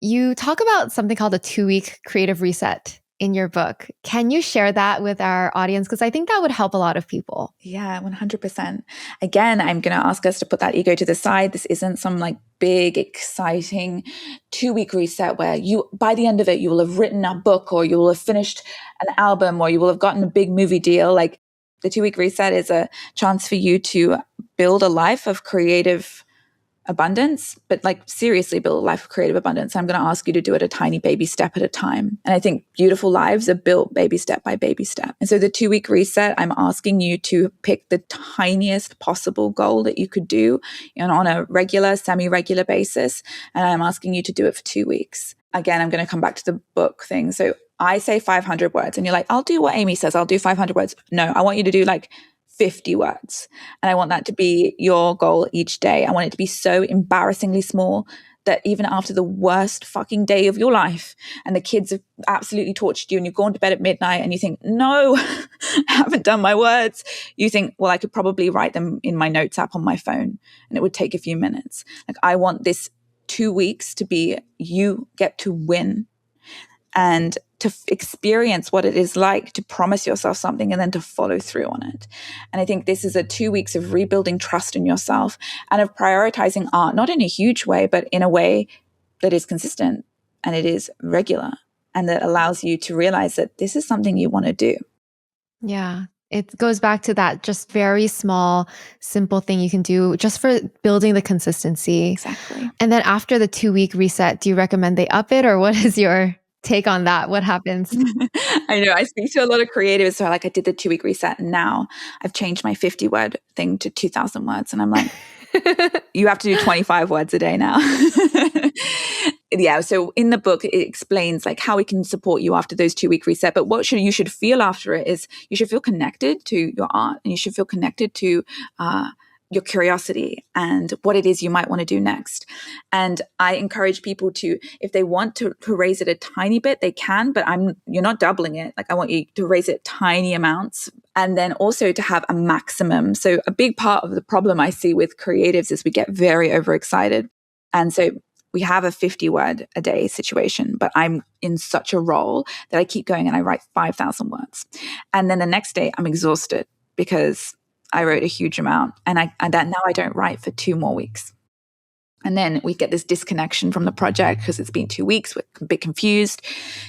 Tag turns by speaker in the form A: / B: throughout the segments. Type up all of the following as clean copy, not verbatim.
A: You talk about something called a 2-week creative reset in your book. Can you share that with our audience? Because I think that would help a lot of people.
B: Yeah, 100%. Again, I'm going to ask us to put that ego to the side. This isn't some like big, exciting 2-week reset where by the end of it, you will have written a book or you will have finished an album or you will have gotten a big movie deal. Like the 2-week reset is a chance for you to build a life of creative abundance, but like seriously build a life of creative abundance. I'm going to ask you to do it a tiny baby step at a time. And I think beautiful lives are built baby step by baby step. And so the 2-week reset, I'm asking you to pick the tiniest possible goal that you could do on a regular, semi-regular basis. And I'm asking you to do it for 2 weeks. Again, I'm going to come back to the book thing. So I say 500 words and you're like, I'll do what Amie says. I'll do 500 words. No, I want you to do like 50 words. And I want that to be your goal each day. I want it to be so embarrassingly small that even after the worst fucking day of your life and the kids have absolutely tortured you and you've gone to bed at midnight and you think, no, I haven't done my words. You think, well, I could probably write them in my notes app on my phone and it would take a few minutes. Like I want this 2 weeks to be you get to win and to experience what it is like to promise yourself something and then to follow through on it. And I think this is a 2 weeks of rebuilding trust in yourself and of prioritizing art, not in a huge way, but in a way that is consistent and it is regular and that allows you to realize that this is something you want to do.
A: Yeah. It goes back to that just very small, simple thing you can do just for building the consistency.
B: Exactly.
A: And then after the 2-week reset, do you recommend they up it, or what is your take on that? What happens?
B: I know. I speak to a lot of creatives who are like, I did the 2-week reset and now I've changed my 50-word thing to 2,000 words. And I'm like, you have to do 25 words a day now. Yeah. So in the book, it explains like how we can support you after those 2-week reset. But what you should feel after it is you should feel connected to your art and you should feel connected to your curiosity and what it is you might want to do next. And I encourage people to, if they want to raise it a tiny bit, they can, but you're not doubling it. Like I want you to raise it tiny amounts and then also to have a maximum. So a big part of the problem I see with creatives is we get very overexcited. And so we have a 50-word a day situation, but I'm in such a role that I keep going and I write 5,000 words. And then the next day I'm exhausted because I wrote a huge amount and now I don't write for 2 more weeks. And then we get this disconnection from the project because it's been 2 weeks. We're a bit confused.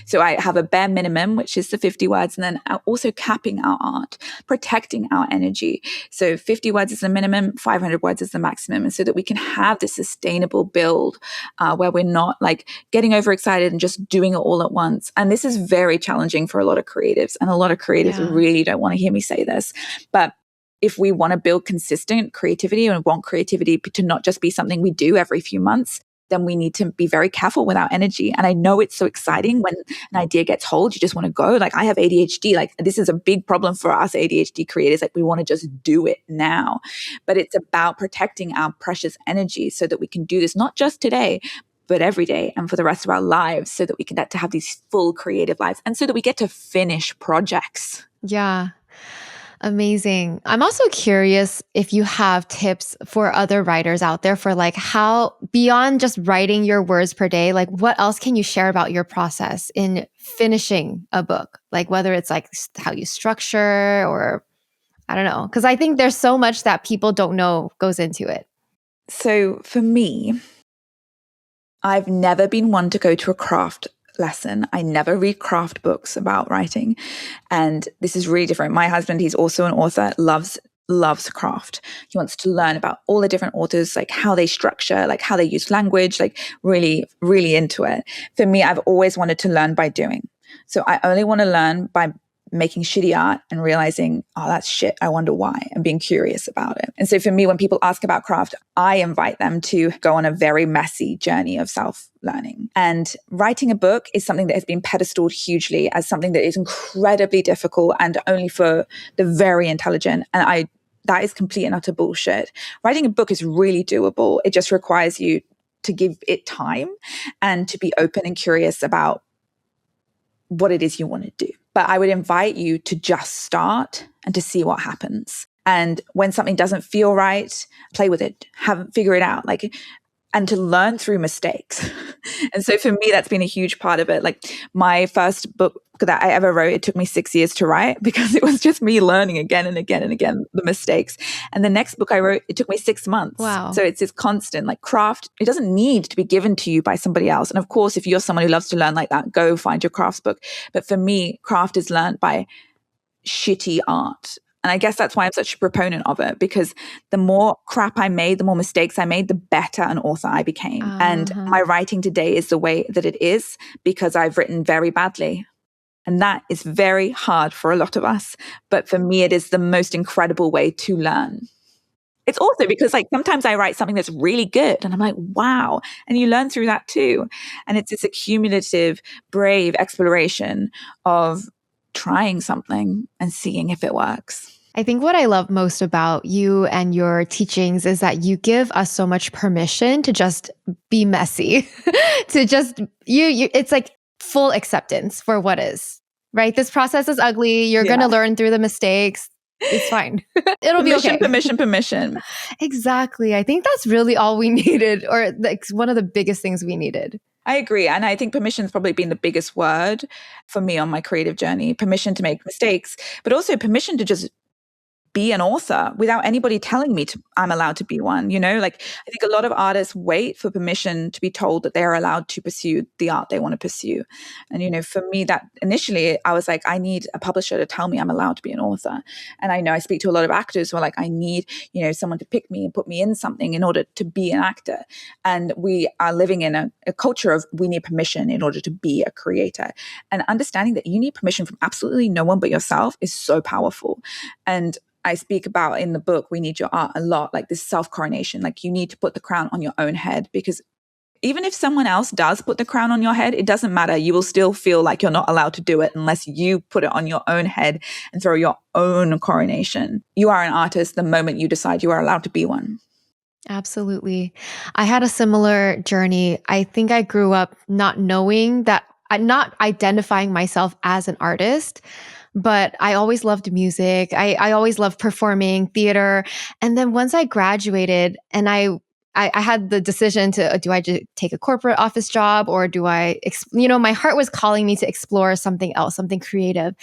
B: So I have a bare minimum, which is the 50 words, and then also capping our art, protecting our energy. So 50 words is the minimum, 500 words is the maximum. And so that we can have this sustainable build where we're not like getting overexcited and just doing it all at once. And this is very challenging for a lot of creatives. And a lot of creatives really don't want to hear me say this. But if we want to build consistent creativity and want creativity to not just be something we do every few months, then we need to be very careful with our energy. And I know it's so exciting when an idea gets hold, you just want to go. Like I have ADHD, like this is a big problem for us ADHD creators. Like we want to just do it now, but it's about protecting our precious energy so that we can do this, not just today, but every day and for the rest of our lives so that we can get to have these full creative lives and so that we get to finish projects.
A: Yeah. Amazing. I'm also curious if you have tips for other writers out there for like how beyond just writing your words per day, like what else can you share about your process in finishing a book? Like whether it's like how you structure or I don't know. Because I think there's so much that people don't know goes into it.
B: So for me, I've never been one to go to a craft lesson. I never read craft books about writing. And this is really different. My husband, he's also an author, loves craft. He wants to learn about all the different authors, like how they structure, like how they use language, like really, really into it. For me, I've always wanted to learn by doing. So I only want to learn by making shitty art and realizing, oh, that's shit. I wonder why, and being curious about it. And so for me, when people ask about craft, I invite them to go on a very messy journey of self-learning. And writing a book is something that has been pedestaled hugely as something that is incredibly difficult and only for the very intelligent. And that is complete and utter bullshit. Writing a book is really doable. It just requires you to give it time and to be open and curious about what it is you want to do. But I would invite you to just start and to see what happens. And when something doesn't feel right, play with it, figure it out. Like and to learn through mistakes. And so for me, that's been a huge part of it. Like my first book that I ever wrote, it took me 6 years to write because it was just me learning again and again and again the mistakes. And the next book I wrote, it took me 6 months.
A: Wow.
B: So it's this constant like craft. It doesn't need to be given to you by somebody else. And of course, if you're someone who loves to learn like that, go find your crafts book. But for me, craft is learned by shitty art. And I guess that's why I'm such a proponent of it, because the more crap I made, the more mistakes I made, the better an author I became. And my writing today is the way that it is because I've written very badly. And that is very hard for a lot of us. But for me, it is the most incredible way to learn. It's also because like sometimes I write something that's really good and I'm like, wow. And you learn through that too. And it's this accumulative, brave exploration of trying something and seeing if it works.
A: I think what I love most about you and your teachings is that you give us so much permission to just be messy, to just, it's like full acceptance for what is, right? This process is ugly. You're going to learn through the mistakes. It's fine. It'll be okay.
B: Permission.
A: Exactly. I think that's really all we needed, or like one of the biggest things we needed.
B: I agree. And I think permission's probably been the biggest word for me on my creative journey. Permission to make mistakes, but also permission to just be an author without anybody telling me I'm allowed to be one. You know, like I think a lot of artists wait for permission to be told that they're allowed to pursue the art they want to pursue. And, you know, for me, that initially I was like, I need a publisher to tell me I'm allowed to be an author. And I know I speak to a lot of actors who are like, I need, you know, someone to pick me and put me in something in order to be an actor. And we are living in a culture of we need permission in order to be a creator. And understanding that you need permission from absolutely no one but yourself is so powerful. And I speak about in the book, we need your art a lot, like this self-coronation. Like you need to put the crown on your own head, because even if someone else does put the crown on your head, it doesn't matter. You will still feel like you're not allowed to do it unless you put it on your own head and throw your own coronation. You are an artist the moment you decide you are allowed to be one.
A: Absolutely. I had a similar journey. I think I grew up not knowing that, not identifying myself as an artist, but I always loved music. I always loved performing theater. And then once I graduated and I had the decision to, do I just take a corporate office job or do I, my heart was calling me to explore something else, something creative.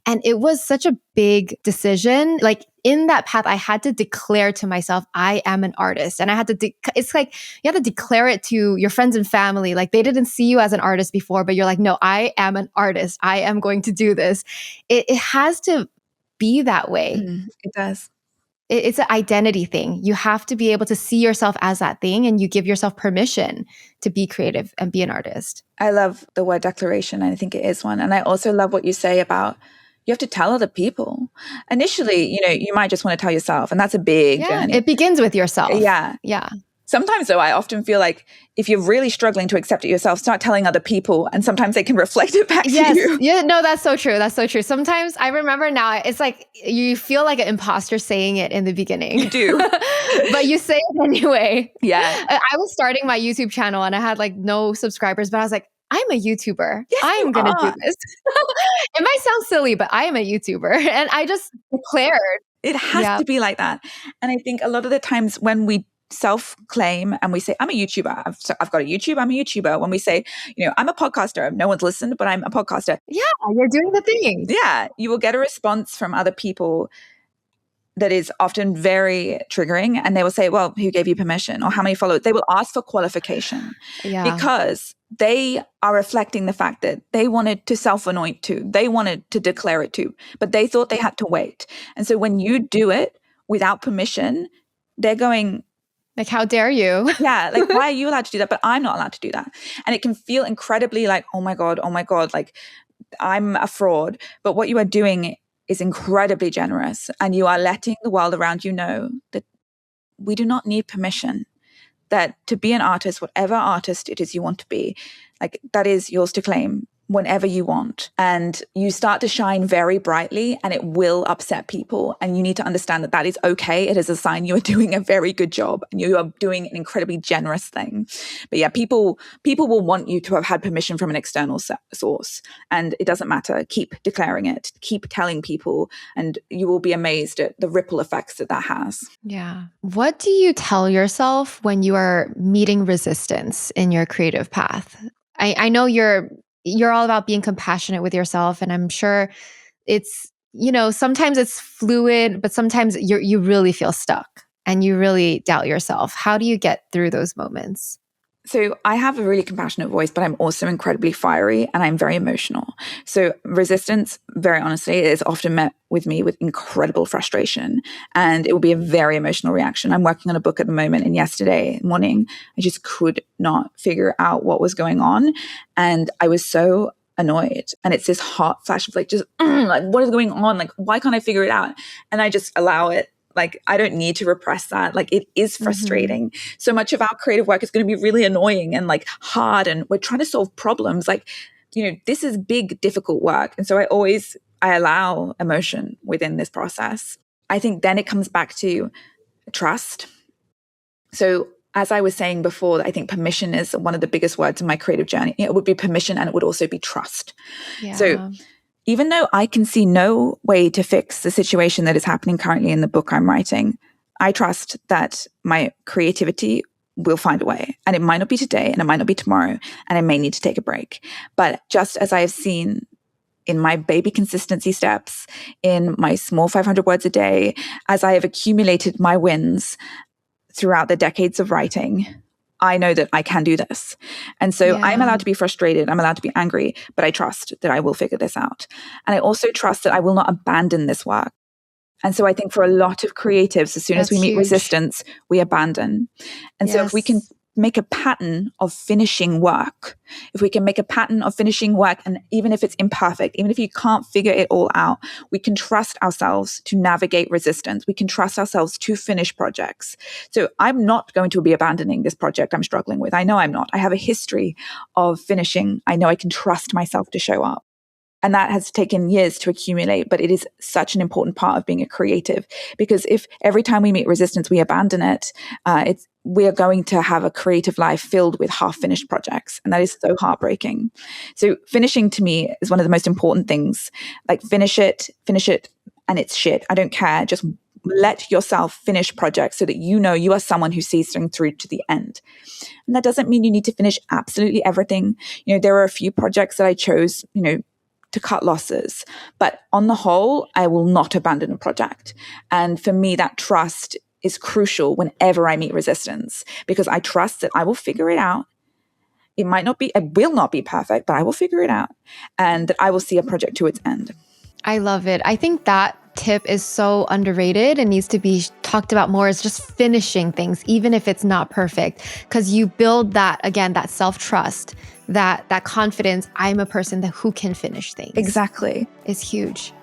A: And it was such a big decision. Like in that path, I had to declare to myself, I am an artist. And I had to, it's like, you have to declare it to your friends and family. Like they didn't see you as an artist before, but you're like, no, I am an artist. I am going to do this. It has to be that way.
B: It does.
A: It's an identity thing. You have to be able to see yourself as that thing, and you give yourself permission to be creative and be an artist.
B: I love the word declaration. I think it is one. And I also love what you say about you have to tell other people. Initially, you might just want to tell yourself, and that's a big journey.
A: It begins with yourself.
B: Yeah. Sometimes, though, I often feel like if you're really struggling to accept it yourself, start telling other people, and sometimes they can reflect it back to you.
A: Yeah, no, that's so true. That's so true. Sometimes I remember now, it's like you feel like an imposter saying it in the beginning.
B: You do.
A: But you say it anyway.
B: Yeah.
A: I was starting my YouTube channel and I had like no subscribers, but I was like, I'm a YouTuber.
B: Yes,
A: I'm going to do this. It might sound silly, but I am a YouTuber. And I just declared.
B: It has to be like that. And I think a lot of the times when we self-claim and we say, I'm a YouTuber, I've got a YouTube, I'm a YouTuber. When we say, I'm a podcaster, no one's listened, but I'm a podcaster.
A: Yeah, you're doing the thing.
B: Yeah, you will get a response from other people that is often very triggering. And they will say, well, who gave you permission? Or how many followers? They will ask for qualification because they are reflecting the fact that they wanted to self-anoint too. They wanted to declare it too, but they thought they had to wait. And so when you do it without permission, they're going,
A: like, how dare you?
B: Yeah, like, why are you allowed to do that? But I'm not allowed to do that. And it can feel incredibly like, oh my God, like I'm a fraud. But what you are doing is incredibly generous. And you are letting the world around you know that we do not need permission. That to be an artist, whatever artist it is you want to be, like that is yours to claim whenever you want, and you start to shine very brightly, and it will upset people. And you need to understand that that is okay. It is a sign you are doing a very good job and you are doing an incredibly generous thing. But yeah, people will want you to have had permission from an external source, and it doesn't matter. Keep declaring it, keep telling people, and you will be amazed at the ripple effects that has.
A: Yeah. What do you tell yourself when you are meeting resistance in your creative path? I know you're all about being compassionate with yourself, and I'm sure it's, sometimes it's fluid, but sometimes you really feel stuck and you really doubt yourself. How do you get through those moments?
B: So I have a really compassionate voice, but I'm also incredibly fiery and I'm very emotional. So resistance, very honestly, is often met with me with incredible frustration, and it will be a very emotional reaction. I'm working on a book at the moment, and yesterday morning, I just could not figure out what was going on. And I was so annoyed. And it's this hot flash of like, what is going on? Like, why can't I figure it out? And I just allow it. Like, I don't need to repress that. Like, it is frustrating. So much of our creative work is going to be really annoying and like hard. And we're trying to solve problems. Like, this is big, difficult work. And so I allow emotion within this process. I think then it comes back to trust. So as I was saying before, I think permission is one of the biggest words in my creative journey. It would be permission, and it would also be trust.
A: Yeah.
B: So even though I can see no way to fix the situation that is happening currently in the book I'm writing, I trust that my creativity will find a way. And it might not be today, and it might not be tomorrow, and I may need to take a break. But just as I have seen in my baby consistency steps, in my small 500 words a day, as I have accumulated my wins throughout the decades of writing, I know that I can do this. And so I'm allowed to be frustrated. I'm allowed to be angry, but I trust that I will figure this out. And I also trust that I will not abandon this work. And so I think for a lot of creatives, as soon as we meet resistance, we abandon. And so if we can make a pattern of finishing work, and even if it's imperfect, even if you can't figure it all out, we can trust ourselves to navigate resistance. We can trust ourselves to finish projects. So I'm not going to be abandoning this project I'm struggling with. I know I'm not. I have a history of finishing. I know I can trust myself to show up. And that has taken years to accumulate, but it is such an important part of being a creative, because if every time we meet resistance, we abandon it, we are going to have a creative life filled with half-finished projects. And that is so heartbreaking. So finishing to me is one of the most important things. Like finish it, and it's shit. I don't care. Just let yourself finish projects so that you are someone who sees things through to the end. And that doesn't mean you need to finish absolutely everything. There are a few projects that I chose, to cut losses. But on the whole, I will not abandon a project. And for me, that trust is crucial whenever I meet resistance, because I trust that I will figure it out. It will not be perfect, but I will figure it out, and that I will see a project to its end.
A: I love it. I think that tip is so underrated and needs to be talked about more, is just finishing things, even if it's not perfect, because you build that self-trust, that confidence. I'm a person who can finish things.
B: Exactly.
A: Is huge.